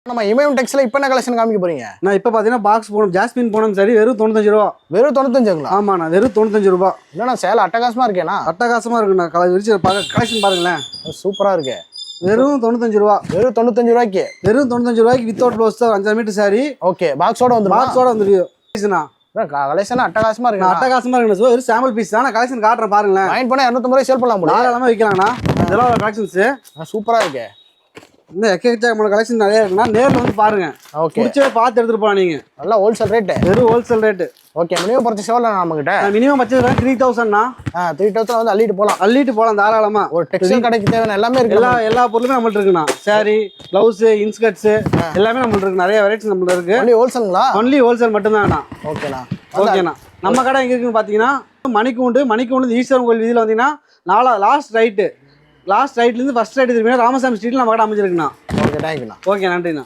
நம்ம இமயம் டெக்ஸ்ல இப்போ என்ன கலெக்ஷன் காமிக்க போறீங்க? நான் இப்போ பார்த்தீங்கன்னா பாக்ஸ் போனோம், ஜாஸ்மின் போனோம், சரி வெறும் 95 ரூபா. வெறும் 95ங்களா? ஆமாண்ணா, வெறும் 95 ரூபா. இல்லைண்ணா சேலை அட்டகாசமா இருக்கேண்ணா. அட்டகாசமாக இருக்குண்ணா. விரிச்சு கலெக்ஷன் பாருங்களேன், சூப்பரா இருக்கு. வெறும் 95 ரூபா. வெறும் 95 ரூபாய்க்கு. வெறும் 95 ரூபாய்க்கு வித்தவுட் ப்ளவுஸ் தான் 5 மீட்டர் சாரி. ஓகே, பாக்ஸோட வந்துடும். பாக்ஸோட வந்துருக்கு. கலெக்ஷன் அட்டகாசமா இருக்கு. அட்டகாசமா இருக்குண்ணா. வெறும் சாம்பிள் பீஸ் தான். கலெக்ஷன் காட்டுறேன் பாருங்களேன். வாங்கிட்டு போனா 250 ரூபாய் சேல் பண்ணலாம் போல. தாராளமாக விற்கலாங்கண்ணா. இதெல்லாம் கலெக்ஷன்ஸ் சூப்பரா இருக்கு. இந்த எக்கச்சக்கமான கலெக்ஷன் நிறைய இருக்குண்ணா. நேரில் வந்து பாருங்க. ஓகே, பிடிச்சதை பார்த்து எடுத்துட்டு போகலாம் நீங்க. நல்லா ஹோல்சேல் ரேட்டு. வெறும் wholesale rate. Okay, minimum purchase எவ்வளோ நம்ம கிட்ட? Minimum budget 3000ண்ணா. 3000 வந்து அள்ளிட்டு போகலாம். அள்ளிட்டு போகலாம் தாராளமா. ஒரு டெக்ஸ்டைல் கடைக்கு தேவையான எல்லாமே இருக்கு. எல்லா பொருளுமே நம்மள்ட்ட இருக்குண்ணா. சாரி, பிளவுஸ், இன்ஸ்கர்ட்ஸ் எல்லாமே நம்மள்ட்ட இருக்கு. நிறைய வெரைட்டிஸ் நம்மள்ட்ட இருக்கு. ஒன்லி ஹோல்சேலுங்களா? ஒன்லி ஹோல்சேல் மட்டும்தாங்கண்ணா. ஓகேண்ணா. ஓகேண்ணா. நம்ம கடை எங்க இருக்குன்னு பார்த்தீங்கன்னா மணிக்கூண்டு ஈஸ்வரன் கோயில் வீதியில் வந்தீங்கன்னா லாஸ்ட் ரைட்லேருந்து ஃபர்ஸ்ட் ரைட் திரும்பினா ராமசாமி ஸ்ட்ரீட்டில் நம்ம கடை அமைஞ்சிருக்குண்ணா. ஓகே, தேங்க்யூண்ணா. ஓகே, நன்றிண்ணா.